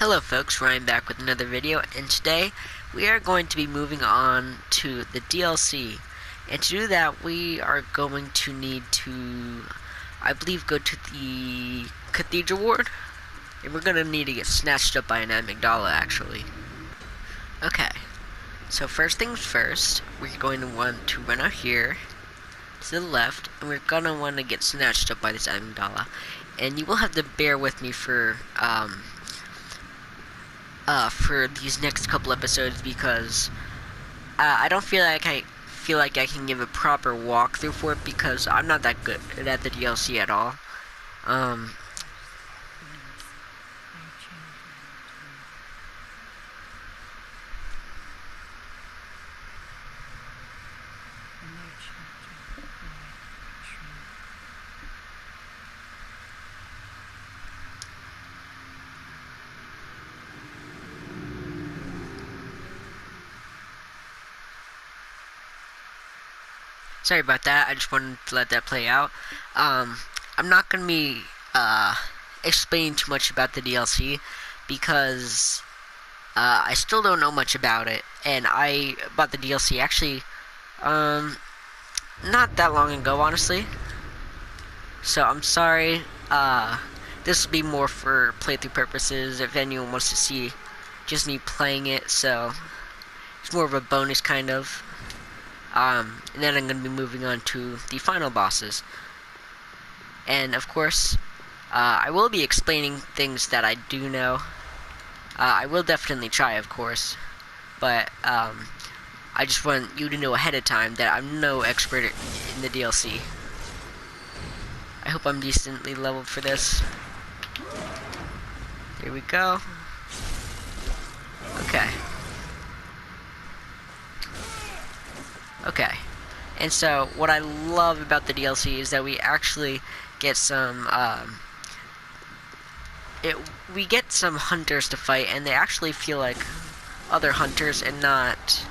Hello folks, Ryan back with another video, and today we are going to be moving on to the DLC. And to do that, we are going to need to, I believe, go to the Cathedral Ward. And we're going to need to get snatched up by an amygdala, actually. Okay, so first things first, we're going to want to run out here to the left, and we're going to want to get snatched up by this amygdala. And you will have to bear with me for these next couple episodes because I don't feel like I can give a proper walkthrough for it because I'm not that good at the DLC at all. Sorry about that, I just wanted to let that play out. I'm not going to be explaining too much about the DLC because I still don't know much about it, and I bought the DLC actually not that long ago, honestly. So I'm sorry. This will be more for playthrough purposes if anyone wants to see just me playing it, so it's more of a bonus kind of. And then I'm going to be moving on to the final bosses. And of course, I will be explaining things that I do know. I will definitely try, of course. But I just want you to know ahead of time that I'm no expert in the DLC. I hope I'm decently leveled for this. There we go. Okay. Okay, and so what I love about the DLC is that we actually get some, we get some hunters to fight, and they actually feel like other hunters and not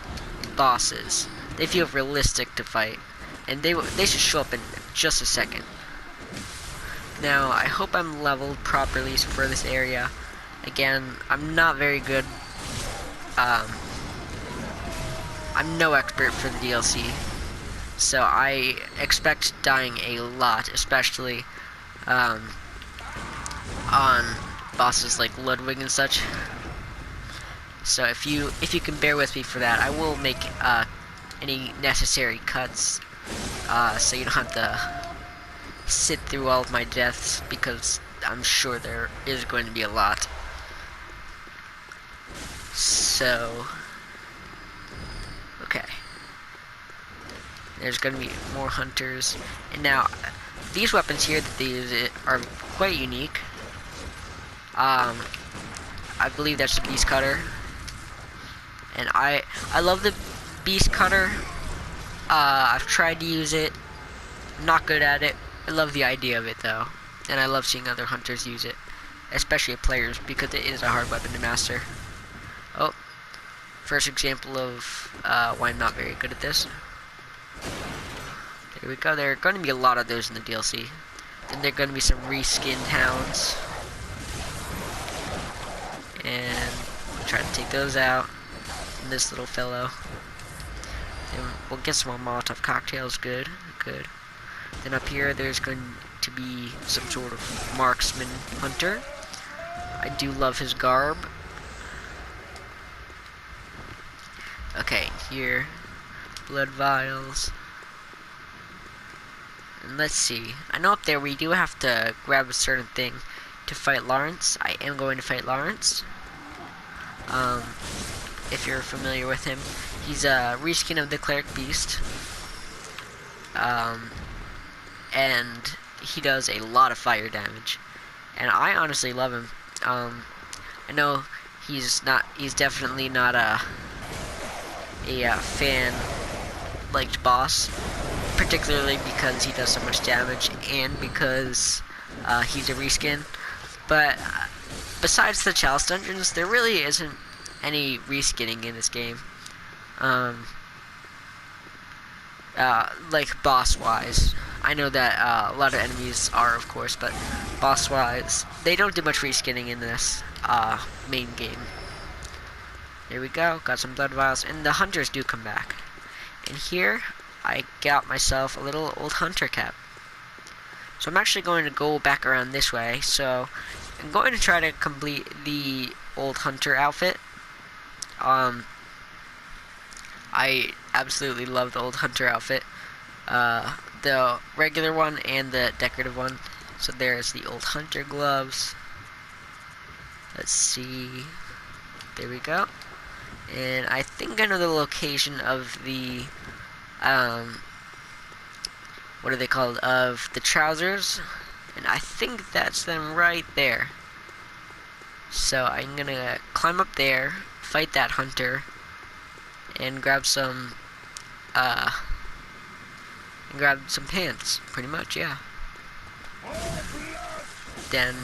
bosses. They feel realistic to fight, and they should show up in just a second. Now, I hope I'm leveled properly for this area. Again, I'm not very good. I'm no expert for the DLC, so I expect dying a lot, especially on bosses like Ludwig and such. So if you can bear with me for that, I will make any necessary cuts, so you don't have to sit through all of my deaths, because I'm sure there is going to be a lot. So okay, there's going to be more hunters, and now these weapons here that they use are quite unique. I believe that's the beast cutter, and I love the beast cutter. I've tried to use it, not good at it. I love the idea of it though, and I love seeing other hunters use it, especially players, because it is a hard weapon to master. Oh, first example of why I'm not very good at this. There we go. There are going to be a lot of those in the DLC. Then there are going to be some reskinned hounds. And we'll try to take those out. And this little fellow. Then we'll get some more Molotov cocktails. Good, good. Then up here there's going to be some sort of marksman hunter. I do love his garb. Okay, here, blood vials, and let's see, I know up there we do have to grab a certain thing to fight Lawrence. I am going to fight Lawrence, if you're familiar with him. He's a reskin of the Cleric Beast, and he does a lot of fire damage, and I honestly love him. I know he's definitely not a fan-liked boss, particularly because he does so much damage and because he's a reskin. But besides the Chalice dungeons, there really isn't any reskinning in this game. Like boss-wise. I know that a lot of enemies are, of course, but boss-wise, they don't do much reskinning in this. main game. There we go, got some blood vials, and the hunters do come back. And here, I got myself a little old hunter cap. So I'm actually going to go back around this way, so I'm going to try to complete the old hunter outfit. I absolutely love the old hunter outfit. The regular one and the decorative one. So there's the old hunter gloves. Let's see. There we go. And I think I know the location of the, what are they called? Of the trousers. And I think that's them right there. So I'm gonna climb up there, fight that hunter, and grab some pants, pretty much, yeah. Then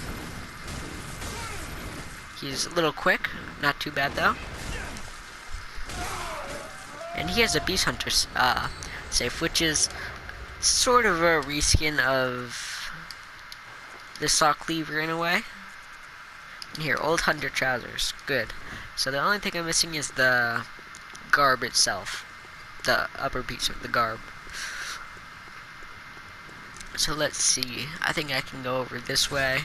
he's a little quick, not too bad though. And he has a Beast Hunter safe, which is sort of a reskin of the Saw Cleaver in a way. And here, old hunter trousers, good. So the only thing I'm missing is the garb itself, the upper piece of the garb. So let's see, I think I can go over this way.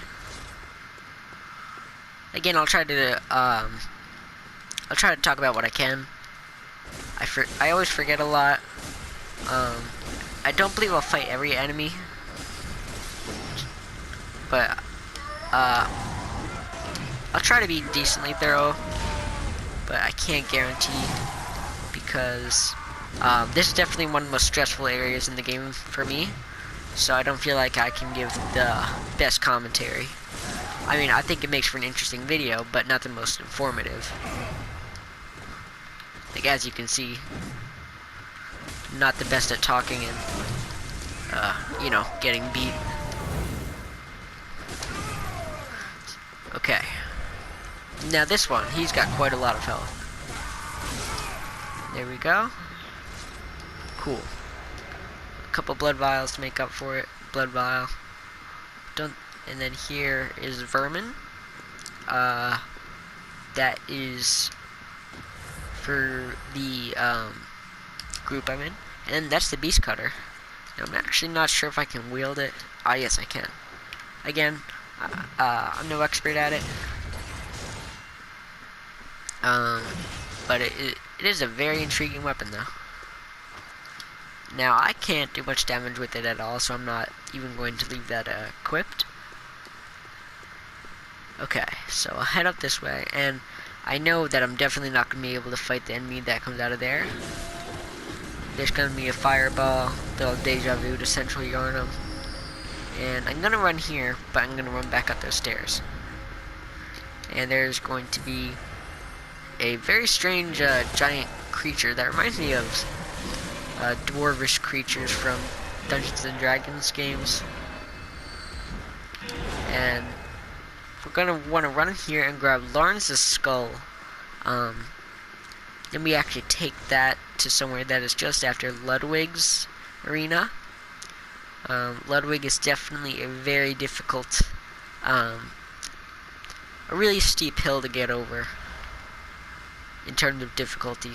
Again, I'll try to talk about what I can. I always forget a lot. I don't believe I'll fight every enemy, but I'll try to be decently thorough, but I can't guarantee, because this is definitely one of the most stressful areas in the game for me, so I don't feel like I can give the best commentary. I mean, I think it makes for an interesting video, but not the most informative. Like, as you can see, not the best at talking and, you know, getting beat. Okay. Now this one, he's got quite a lot of health. There we go. Cool. A couple blood vials to make up for it. Blood vial. And then here is vermin. That is for the group I'm in. And that's the beast cutter. Now, I'm actually not sure if I can wield it. Ah, yes, I can. Again, I'm no expert at it. But it is a very intriguing weapon, though. Now, I can't do much damage with it at all, so I'm not even going to leave that equipped. Okay, so I'll head up this way, and I know that I'm definitely not going to be able to fight the enemy that comes out of there. There's going to be a fireball, the deja vu to central Yarnum. And I'm going to run here, but I'm going to run back up those stairs. And there's going to be a very strange giant creature that reminds me of dwarvish creatures from Dungeons and Dragons games. And we're going to want to run in here and grab Lawrence's skull. Then we actually take that to somewhere that is just after Ludwig's arena. Ludwig is definitely a very difficult, a really steep hill to get over in terms of difficulty.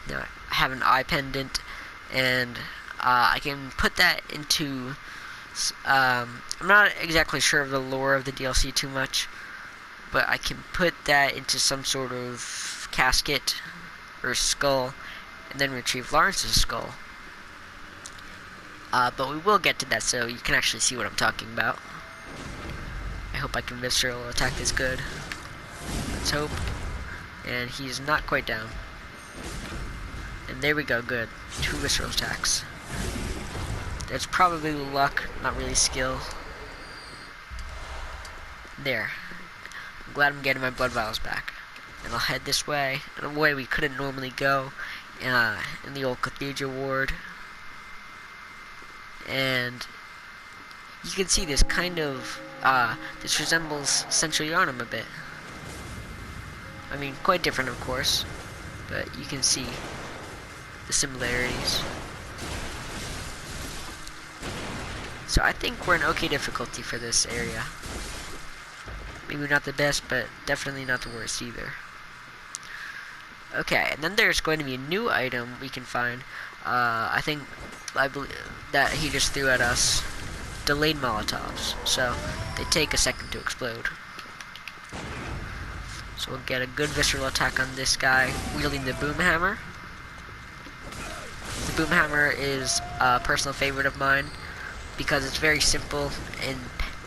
Now, I have an eye pendant, and I can put that into, I'm not exactly sure of the lore of the DLC too much, but I can put that into some sort of casket or skull, and then retrieve Lawrence's skull. But we will get to that, so you can actually see what I'm talking about. I hope I can visceral attack this good. Let's hope. And he's not quite down. And there we go, good. 2 visceral attacks. That's probably luck, not really skill. There. I'm glad I'm getting my blood vials back. And I'll head this way, in a way we couldn't normally go, in the old cathedral ward. And you can see this kind of, this resembles Central Yarnum a bit. I mean, quite different, of course, but you can see the similarities. So I think we're in okay difficulty for this area. Maybe not the best, but definitely not the worst either. Okay, and then there's going to be a new item we can find. I believe that he just threw at us. Delayed Molotovs. So, they take a second to explode. So we'll get a good visceral attack on this guy, wielding the boom hammer. The boom hammer is a personal favorite of mine, because it's very simple and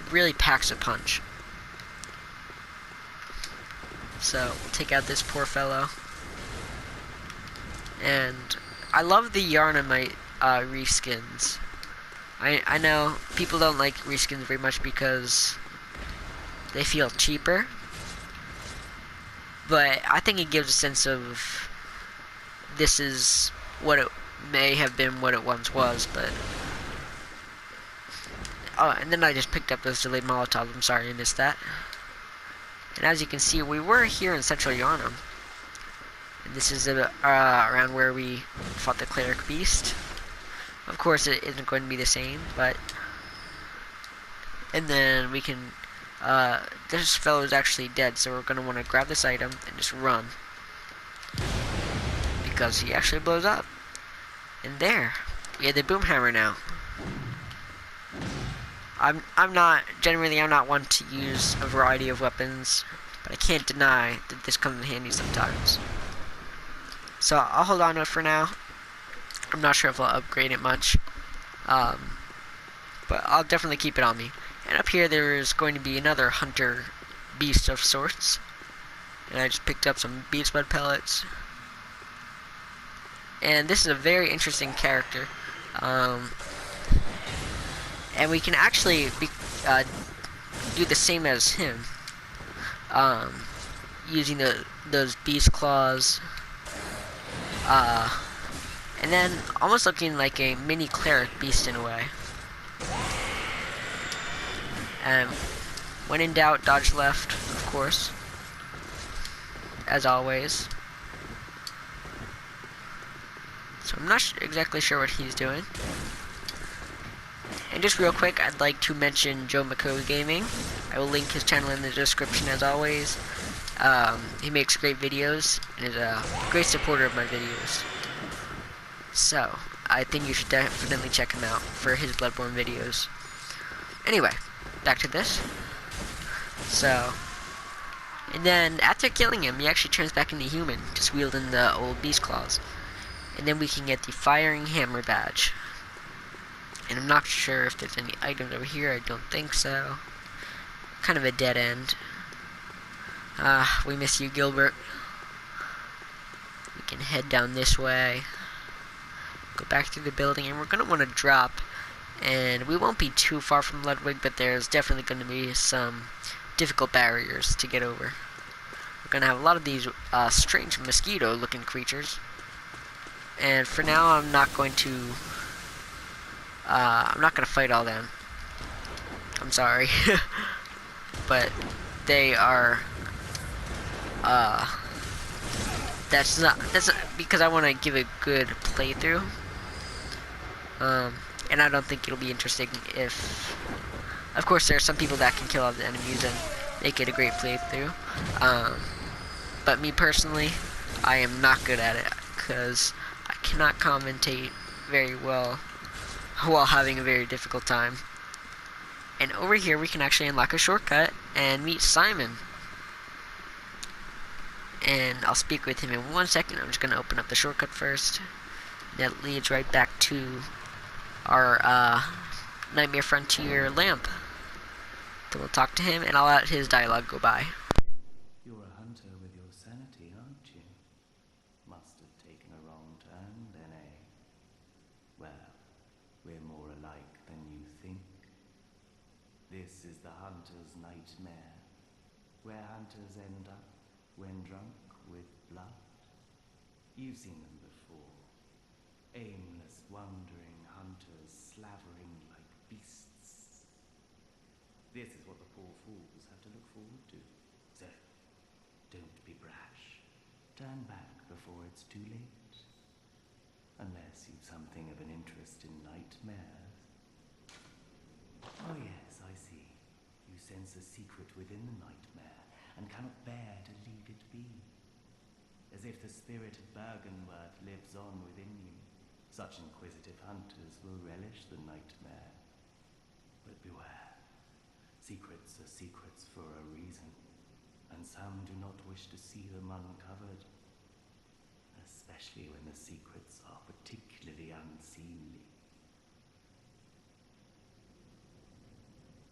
really packs a punch. So, we'll take out this poor fellow. And I love the Yarnamite reskins. I know people don't like reskins very much because they feel cheaper. But I think it gives a sense of this is what it may have been, what it once was, but... Oh, and then I just picked up those delayed Molotovs. I'm sorry I missed that. And as you can see, we were here in Central Yharnam. And this is around where we fought the Cleric Beast. Of course, it isn't going to be the same, but... And then we can... this fellow is actually dead, so we're going to want to grab this item and just run. Because he actually blows up. And there. We have the boom hammer now. I'm not one to use a variety of weapons, but I can't deny that this comes in handy sometimes. So I'll hold on to it for now. I'm not sure if I'll upgrade it much, but I'll definitely keep it on me. And up here there is going to be another hunter beast of sorts, and I just picked up some beast blood pellets. And this is a very interesting character, and we can actually do the same as him, using those beast claws. And then almost looking like a mini cleric beast in a way. And when in doubt, dodge left, of course, as always. So I'm not exactly sure what he's doing. And just real quick, I'd like to mention Joe McCoy Gaming. I will link his channel in the description as always. He makes great videos and is a great supporter of my videos. So, I think you should definitely check him out for his Bloodborne videos. Anyway, back to this. So, and then after killing him, he actually turns back into human, just wielding the old beast claws. And then we can get the firing hammer badge. And I'm not sure if there's any items over here. I don't think so. Kind of a dead end. We miss you, Gilbert. We can head down this way. Go back through the building, and we're going to want to drop. And we won't be too far from Ludwig, but there's definitely going to be some difficult barriers to get over. We're going to have a lot of these strange mosquito-looking creatures. And for now, I'm not going to fight all them. I'm sorry. But they are, that's because I want to give a good playthrough. And I don't think it'll be interesting if, of course, there are some people that can kill all the enemies and make it a great playthrough. But me personally, I am not good at it because I cannot commentate very well while having a very difficult time. And over here we can actually unlock a shortcut and meet Simon. And I'll speak with him in 1 second. I'm just going to open up the shortcut first. That leads right back to our Nightmare Frontier lamp. Then we'll talk to him and I'll let his dialogue go by. You're a hunter with your sanity, aren't you? Must have taken a wrong turn then, eh? Well, we're more alike than you think. This is the hunter's nightmare, where hunters end up when drunk with blood. You've seen them before. Aimless, wandering hunters slavering like beasts. This is what the poor fools have to look forward to. So, don't be brash. Turn back before it's too late. Unless you've something of an interest in nightmares. Oh yes, I see. You sense a secret within the nightmare and cannot bear to leave it be. As if the spirit of Bergenworth lives on within you, such inquisitive hunters will relish the nightmare. But beware, secrets are secrets for a reason, and some do not wish to see them uncovered, especially when the secrets are particularly unseemly.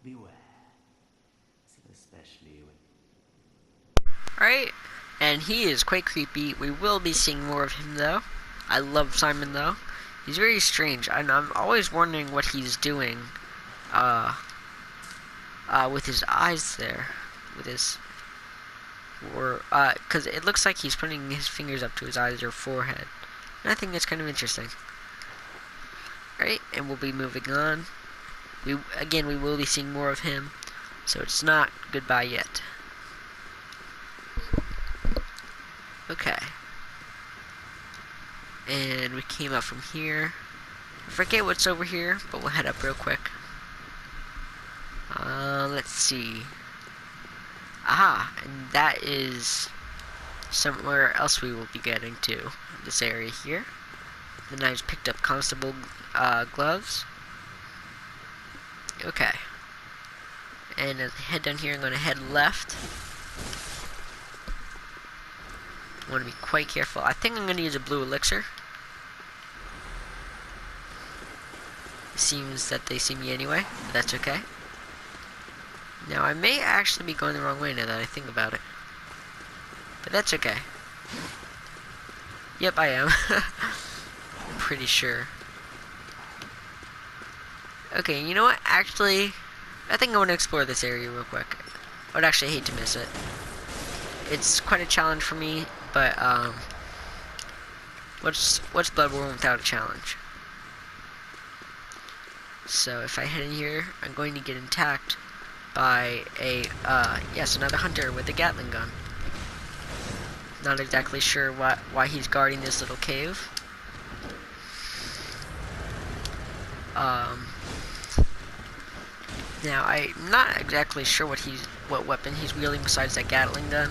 Beware, especially when... Alright, and he is quite creepy. We will be seeing more of him though. I love Simon though. He's very strange, and I'm always wondering what he's doing with his eyes there. With his... because it looks like he's putting his fingers up to his eyes or forehead. And I think that's kind of interesting. Alright, and we'll be moving on. We will be seeing more of him, so it's not goodbye yet. Okay. And we came up from here. I forget what's over here, but we'll head up real quick. Let's see. Aha, and that is somewhere else we will be getting to. This area here. Then I just picked up constable gloves. Okay. And as I head down here, I'm going to head left. I want to be quite careful. I think I'm going to use a blue elixir. It seems that they see me anyway, but that's okay. Now, I may actually be going the wrong way now that I think about it. But that's okay. Yep, I am. I'm pretty sure. Okay, you know what? Actually, I think I want to explore this area real quick. I would actually hate to miss it. It's quite a challenge for me, but what's Bloodborne without a challenge? So if I head in here, I'm going to get attacked by a yes, another hunter with a Gatling gun. Not exactly sure why he's guarding this little cave. Now I'm not exactly sure what weapon he's wielding besides that Gatling gun.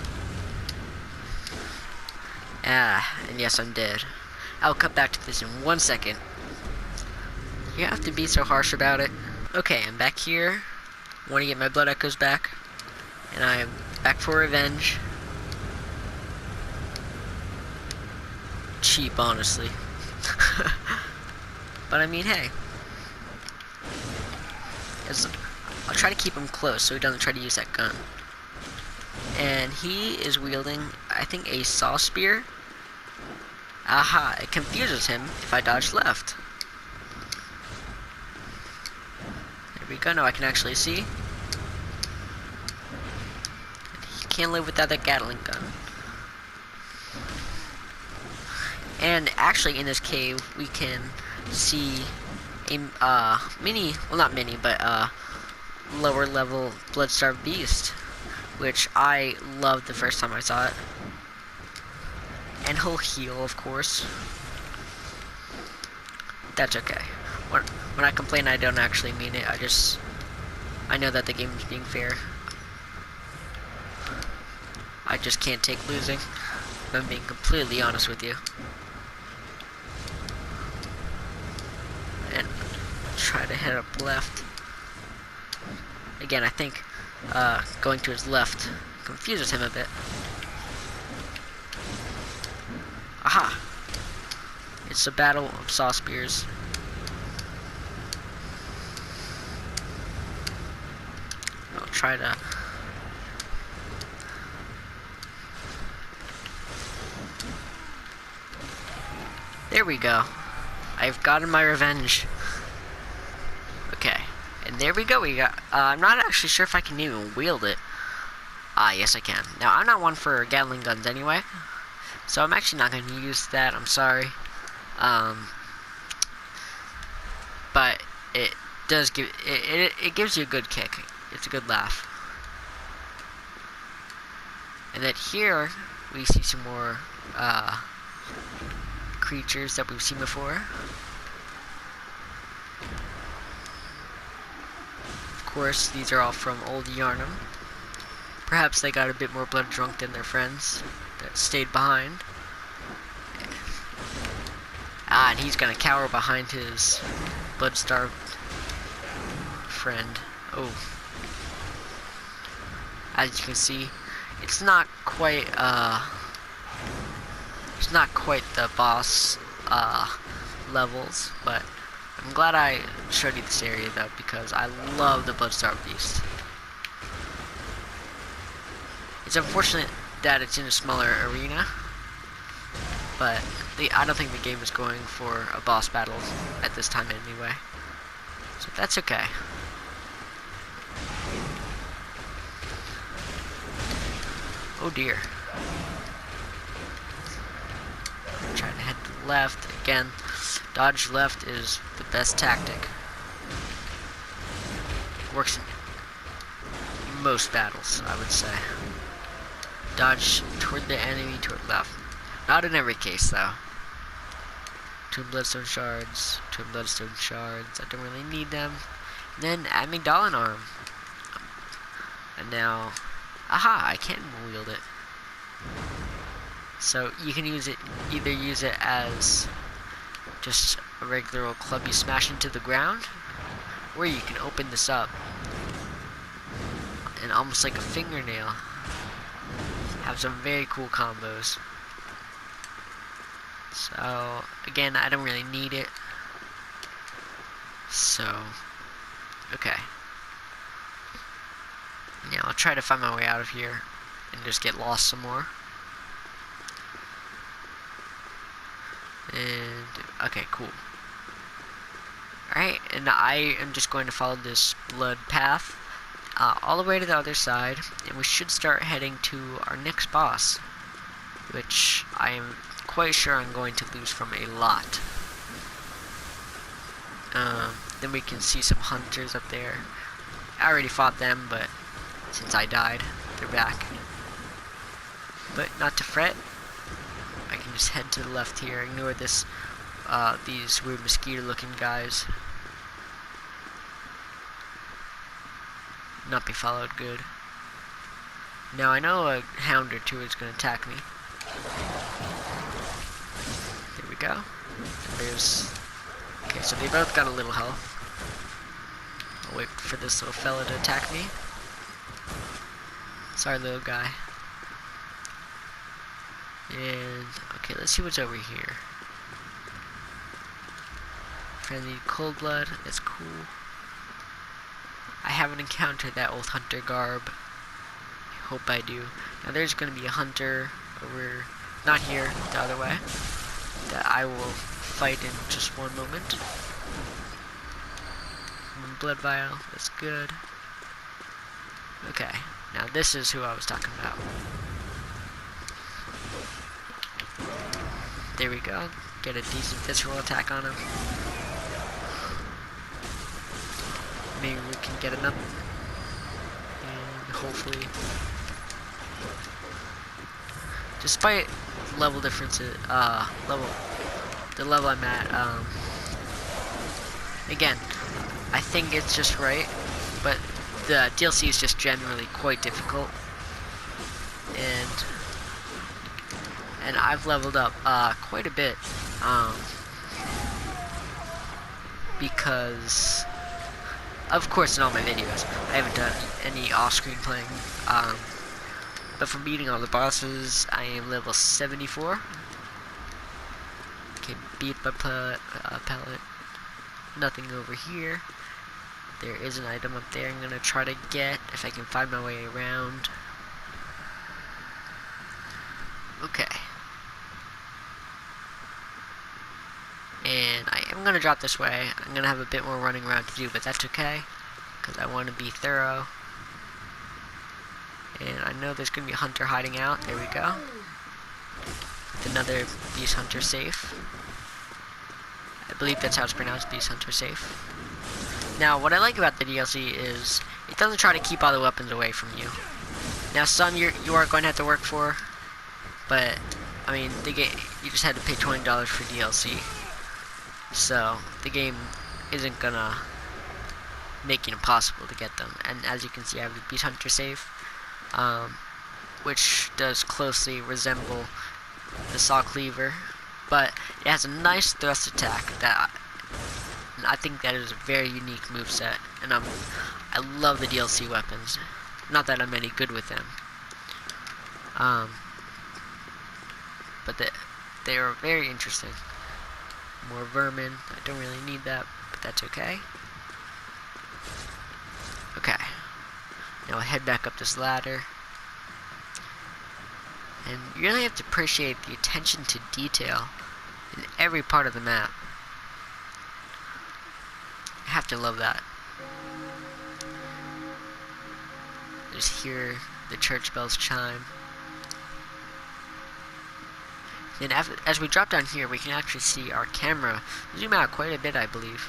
And yes, I'm dead. I'll cut back to this in 1 second. You have to be so harsh about it. Okay, I'm back here. Want to get my blood echoes back, and I'm back for revenge. Cheap, honestly. But I mean, hey. I'll try to keep him close so he doesn't try to use that gun. And he is wielding, I think, a saw spear. Aha, it confuses him if I dodge left. There we go, now I can actually see. He can't live without that Gatling gun. And actually in this cave we can see a lower level blood-starved beast, which I loved the first time I saw it. And he'll heal, of course. That's okay. When I complain, I don't actually mean it. I know that the game is being fair. I just can't take losing. I'm being completely honest with you. And try to head up left. Again, I think going to his left confuses him a bit. Aha! It's a battle of saw spears. I'll try to... There we go. I've gotten my revenge. Okay. And there we go. We got... I'm not actually sure if I can even wield it. Ah, yes I can. Now, I'm not one for Gatling guns anyway. So I'm actually not going to use that. I'm sorry. But it does give... It gives you a good kick. It's a good laugh. And then here, we see some more... creatures that we've seen before. Of course, these are all from Old Yarnum. Perhaps they got a bit more blood drunk than their friends that stayed behind. And he's gonna cower behind his blood-starved friend. Oh. As you can see, it's not quite the boss levels, but I'm glad I showed you this area though, because I love the blood-starved beast. It's unfortunate that it's in a smaller arena, but I don't think the game is going for a boss battle at this time anyway. So that's okay. Oh dear. Try to head to the left. Again, dodge left is the best tactic. Works in most battles, I would say. Dodge toward the enemy, toward left. Not in every case, though. Two bloodstone shards, two bloodstone shards. I don't really need them. And then amygdalin arm. And now, aha! I can wield it. So you can use it, either use it as just a regular old club you smash into the ground, or you can open this up and almost like a fingernail have some very cool combos. So again, I don't really need it. So okay. Now I'll try to find my way out of here and just get lost some more. And okay, cool. Alright, and I am just going to follow this blood path all the way to the other side, and we should start heading to our next boss, which I am quite sure I'm going to lose from a lot. Then we can see some hunters up there. I already fought them, but since I died, they're back. But not to fret. I can just head to the left here. Ignore this, these weird mosquito-looking guys. Not be followed good. Now I know a hound or two is going to attack me. There we go. And there's... Okay, so they both got a little health. I'll wait for this little fella to attack me. Sorry, little guy. And, okay, let's see what's over here. Friendly cold blood, that's cool. I haven't encountered that old hunter garb. I hope I do. Now there's going to be a hunter over, not here, the other way, that I will fight in just one moment. One blood vial, that's good. Okay, now this is who I was talking about. There we go. Get a decent visceral attack on him. Maybe we can get another. And hopefully, despite level differences, the level I'm at, again, I think it's just right, but the DLC is just generally quite difficult, and I've leveled up quite a bit, because, of course, in all my videos, I haven't done any off-screen playing, but from beating all the bosses, I am level 74. Okay, beat by pellet. Nothing over here. There is an item up there I'm gonna try to get, if I can find my way around. Okay. And I am going to drop this way. I'm going to have a bit more running around to do, but that's okay, because I want to be thorough. And I know there's going to be a hunter hiding out. There we go. With another beast hunter safe. I believe that's how it's pronounced, beast hunter safe. Now, what I like about the DLC is it doesn't try to keep all the weapons away from you. Now, some you are going to have to work for, but I mean, the game, you just had to pay $20 for DLC. So, the game isn't gonna making it impossible to get them. And as you can see, I have the Beast Hunter save, which does closely resemble the Saw Cleaver, but it has a nice thrust attack that I think that is a very unique moveset, and I love the DLC weapons. Not that I'm any good with them, but they are very interesting. More vermin. I don't really need that, but that's okay. Okay. Now I'll head back up this ladder. And you really have to appreciate the attention to detail in every part of the map. I have to love that. Just hear the church bells chime. Then as we drop down here, we can actually see our camera zoom out quite a bit, I believe.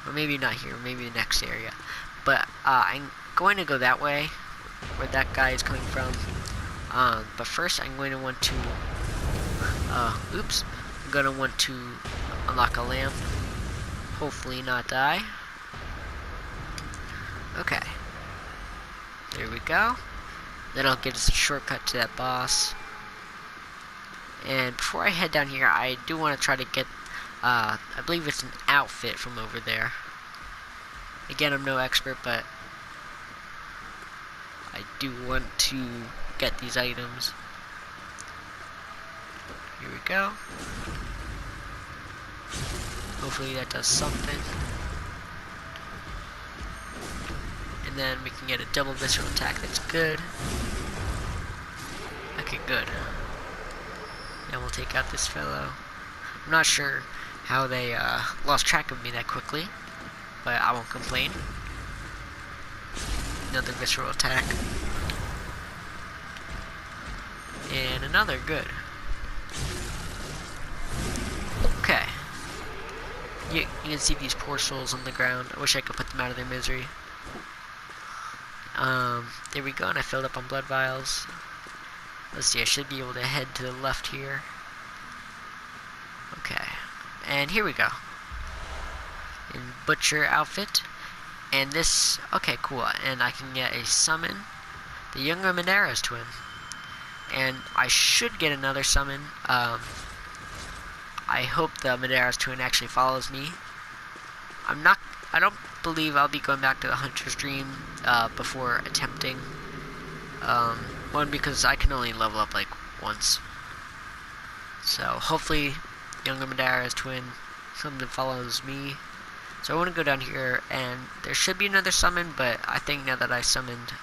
Or maybe not here, maybe the next area. But I'm going to go that way, where that guy is coming from. But first I'm going to want to, I'm going to want to unlock a lamp. Hopefully not die. Okay. There we go. Then I'll get us a shortcut to that boss. And before I head down here, I do want to try to get, I believe it's an outfit from over there. Again, I'm no expert, but I do want to get these items. Here we go. Hopefully that does something. And then we can get a double visceral attack. That's good. Okay, good. Now we'll take out this fellow. I'm not sure how they lost track of me that quickly, but I won't complain. Another visceral attack. And another, good. Okay. You can see these poor souls on the ground. I wish I could put them out of their misery. There we go, and I filled up on blood vials. Let's see, I should be able to head to the left here. Okay. And here we go. In Butcher outfit. And this, okay, cool. And I can get a summon. The younger Madara's twin. And I should get another summon. I hope the Madara's twin actually follows me. I don't believe I'll be going back to the Hunter's Dream before attempting. One, because I can only level up like once. So hopefully younger Madara's twin comes and follows me. So I want to go down here, and there should be another summon, but I think now that I summoned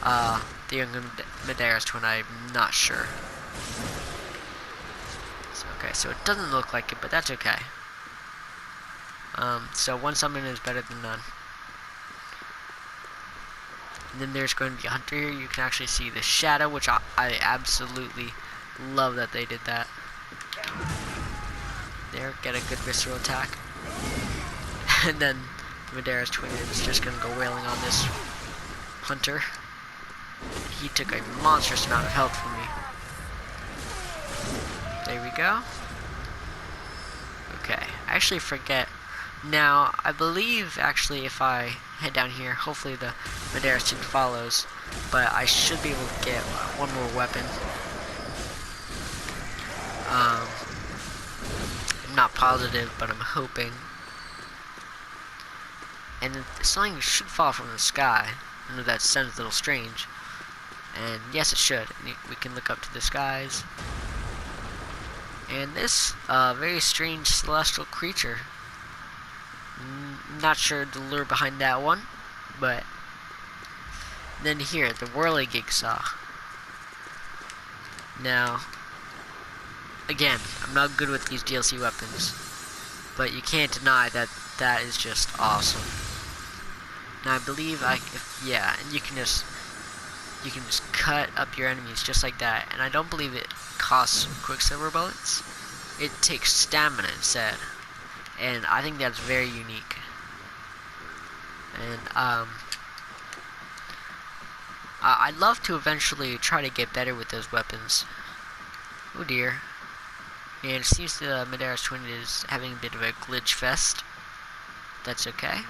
the younger Madara's twin, I'm not sure. So, okay, so it doesn't look like it, but that's okay. So one summon is better than none. And then there's going to be a hunter here. You can actually see the shadow, which I absolutely love that they did that. There, get a good visceral attack. And then Madara's twin is just going to go wailing on this hunter. He took a monstrous amount of health from me. There we go. Okay, I actually forget. Now, I believe, actually, if I head down here, hopefully the Madara's twin follows, but I should be able to get one more weapon. I'm not positive, but I'm hoping. And something should fall from the sky. I know that sounds a little strange. And yes, it should. We can look up to the skies. And this very strange celestial creature. Not sure the lure behind that one, but then here, the whirligig saw. Now, again, I'm not good with these DLC weapons, but you can't deny that that is just awesome. Now I believe yeah, and you can just cut up your enemies just like that, and I don't believe it costs Quicksilver bullets. It takes stamina instead. And I think that's very unique. And I'd love to eventually try to get better with those weapons. Oh dear. And it seems the Madara's twin is having a bit of a glitch fest. That's okay.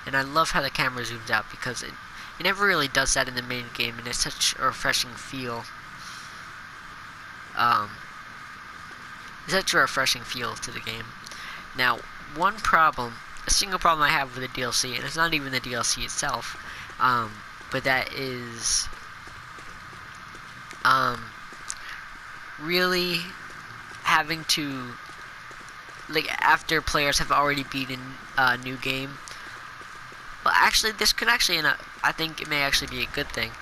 And I love how the camera zooms out because it never really does that in the main game, and it's such a refreshing feel. It's such a refreshing feel to the game. Now, one problem, a single problem I have with the DLC, and it's not even the DLC itself, but that is really having to, like, after players have already beaten a new game. Well, actually, this could actually, I think it may actually be a good thing,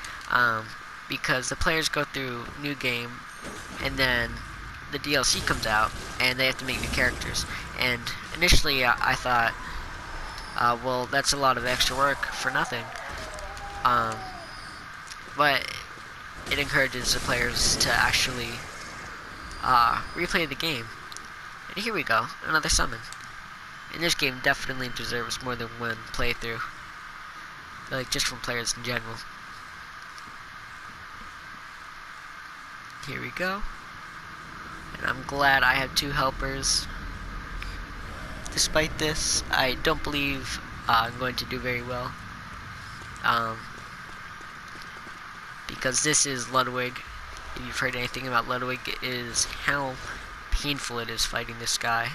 because the players go through new game, and then the DLC comes out, and they have to make new characters. And initially, I thought, well, that's a lot of extra work for nothing. But it encourages the players to actually replay the game. And here we go, another summon. And this game definitely deserves more than one playthrough. Like, just from players in general. Here we go. And I'm glad I have 2 helpers. Despite this, I don't believe I'm going to do very well. Because this is Ludwig. If you've heard anything about Ludwig, it is how painful it is fighting this guy.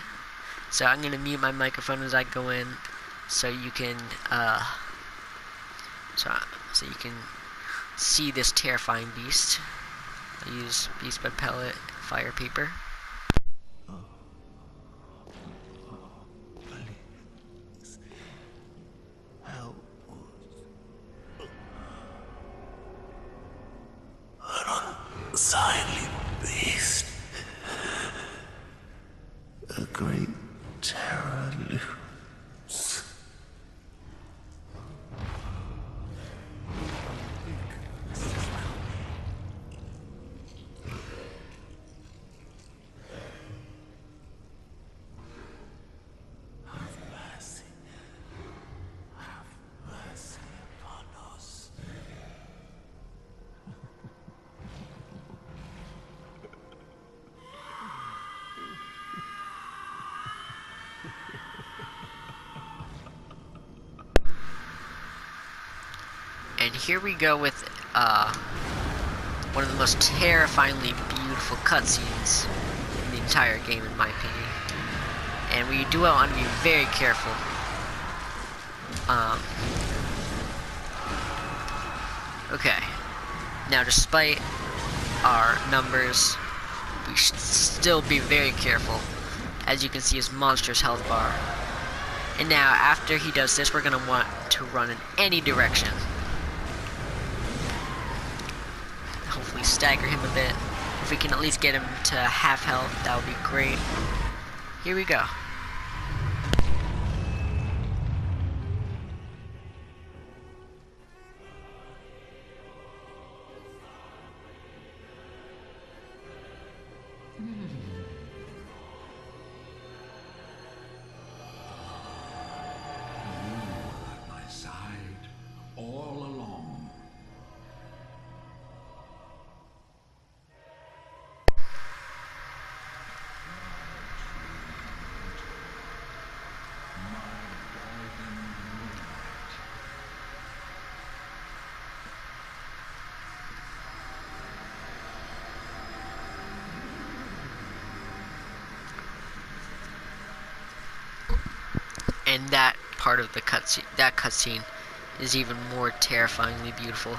So I'm going to mute my microphone as I go in, so you can so you can see this terrifying beast. I use beast bud pellet, fire paper. Please help us. An unsightly beast. A great terror looms. Have mercy upon us. And here we go with one of the most terrifyingly beautiful cutscenes in the entire game, in my opinion. And when you do it, I want to be very careful. Okay. Now, despite our numbers, we should still be very careful. As you can see, his monstrous health bar. And now, after he does this, we're going to want to run in any direction. Hopefully stagger him a bit. If we can at least get him to half health, that would be great. Here we go. My side all along. And that part of the cutscene is even more terrifyingly beautiful.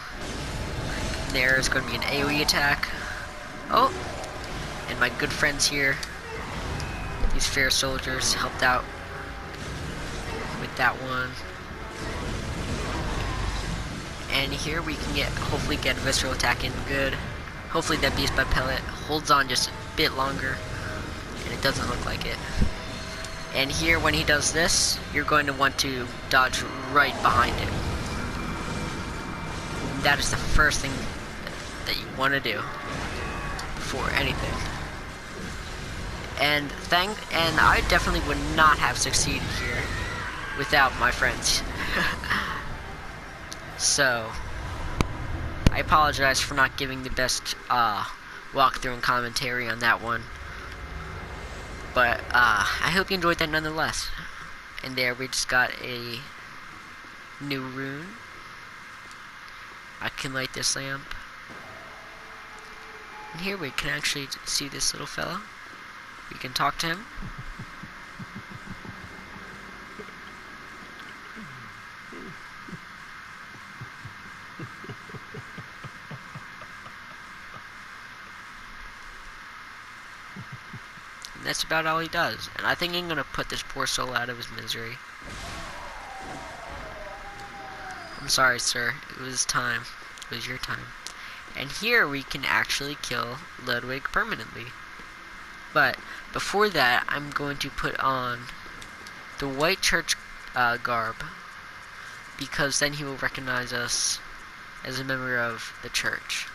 There is going to be an AoE attack. Oh! And my good friends here, these fair soldiers, helped out with that one. And here we can hopefully get a visceral attack in good. Hopefully that beast bud pellet holds on just a bit longer, and it doesn't look like it. And here, when he does this, you're going to want to dodge right behind him. That is the first thing that you want to do before anything. And I definitely would not have succeeded here without my friends. So, I apologize for not giving the best walkthrough and commentary on that one. But I hope you enjoyed that nonetheless. And there we just got a new rune. I can light this lamp. And here we can actually see this little fella. We can talk to him. And that's about all he does. And I think I'm gonna put this poor soul out of his misery. I'm sorry, sir. It was time. It was your time. And here we can actually kill Ludwig permanently. But before that, I'm going to put on the white church garb, because then he will recognize us as a member of the church.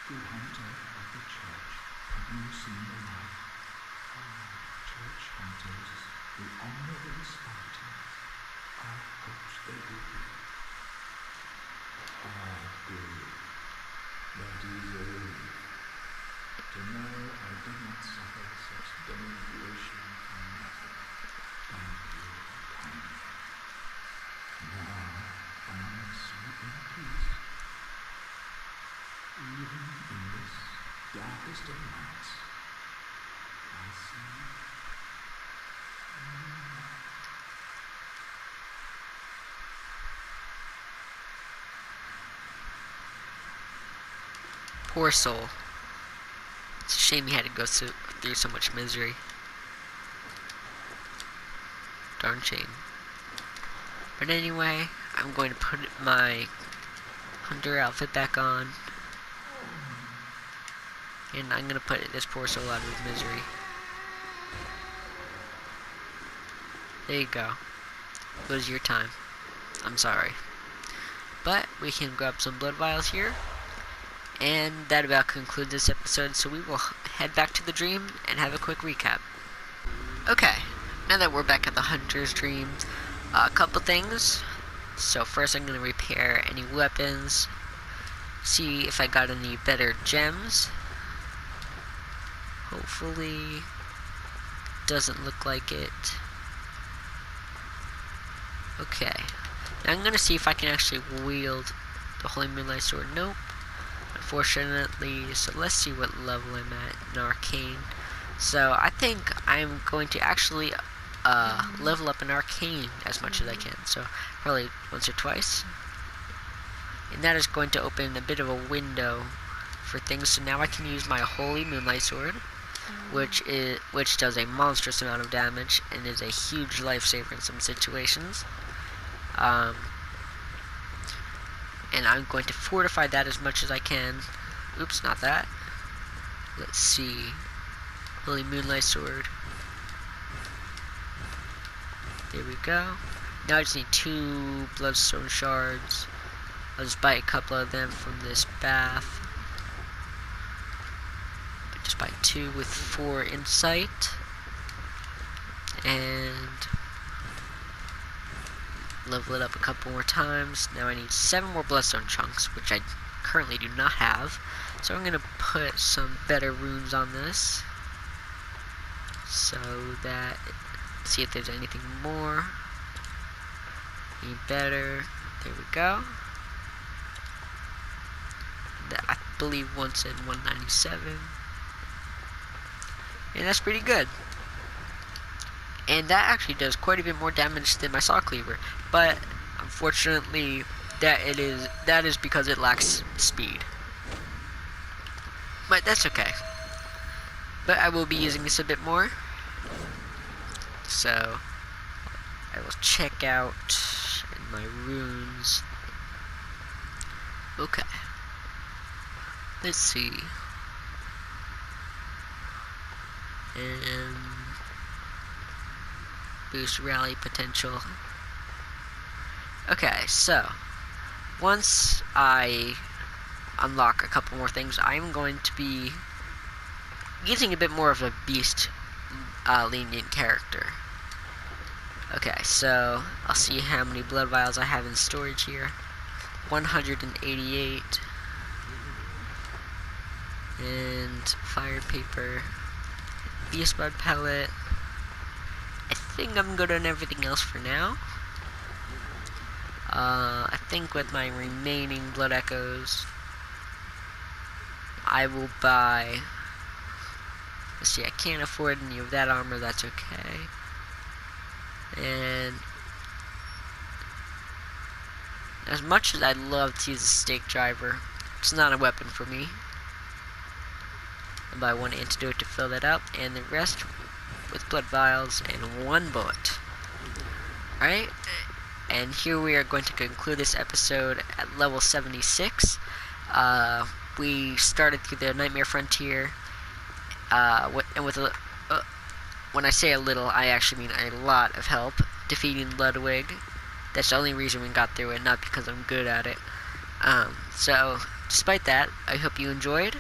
Good hunter of the church, have you seen the light? Church hunters who honor the Spartans, I hoped they would be. Good. That is a relief. To know I did not suffer such denigration for nothing. Thank you kindly. Now I may sleep in peace. Even in this darkest of nights, I see Poor soul. It's a shame he had to go through so much misery. Darn shame. But anyway, I'm going to put my hunter outfit back on. And I'm going to put this poor soul out of his misery. There you go. It was your time. I'm sorry. But we can grab some blood vials here. And that about concludes this episode, so we will head back to the dream and have a quick recap. Okay, now that we're back at the hunter's dream, a couple things. So first I'm going to repair any weapons, see if I got any better gems. Hopefully, doesn't look like it. Okay, now I'm going to see if I can actually wield the Holy Moonlight Sword. Nope. Unfortunately, so let's see what level I'm at in Arcane. So I think I'm going to actually level up in Arcane as much as I can. So probably once or twice. And that is going to open a bit of a window for things. So now I can use my Holy Moonlight Sword, which does a monstrous amount of damage and is a huge lifesaver in some situations. And I'm going to fortify that as much as I can. Oops, not that. Let's see. Holy Moonlight Sword. There we go. Now I just need 2 Bloodstone Shards. I'll just buy a couple of them from this bath. Just buy 2 with 4 Insight. And level it up a couple more times. Now I need 7 more Bloodstone Chunks, which I currently do not have. So I'm going to put some better runes on this, so that, see if there's anything more. Any better. There we go. That, I believe once in 197. And that's pretty good. And that actually does quite a bit more damage than my Saw Cleaver. But unfortunately, that is because it lacks speed. But that's okay. But I will be using this a bit more. So I will check out my runes. Okay. Let's see. And boost rally potential. Okay, so once I unlock a couple more things, I'm going to be using a bit more of a beast lenient character. Okay, so I'll see how many blood vials I have in storage here. 188. And fire paper, beast blood pellet, I think I'm good on everything else for now. I think with my remaining blood echoes, I will buy. Let's see, I can't afford any of that armor, that's okay. And as much as I'd love to use a stake driver, it's not a weapon for me. I'll buy one antidote to fill that up, and the rest with blood vials and one bullet. Alright, and here we are going to conclude this episode at level 76. We started through the Nightmare Frontier, and with when I say a little, I actually mean a lot of help defeating Ludwig. That's the only reason we got through it, not because I'm good at it. So, despite that, I hope you enjoyed.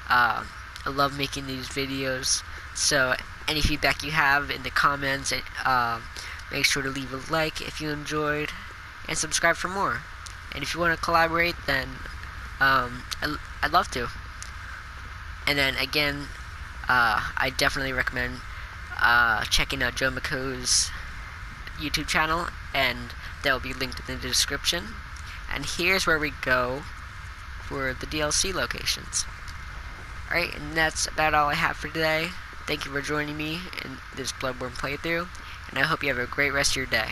I love making these videos, so any feedback you have in the comments, make sure to leave a like if you enjoyed, and subscribe for more. And if you want to collaborate, then I'd love to. And then again, I definitely recommend checking out Joe McCo's YouTube channel, and that will be linked in the description. And here's where we go for the DLC locations. Alright, and that's about all I have for today. Thank you for joining me in this Bloodborne playthrough, and I hope you have a great rest of your day.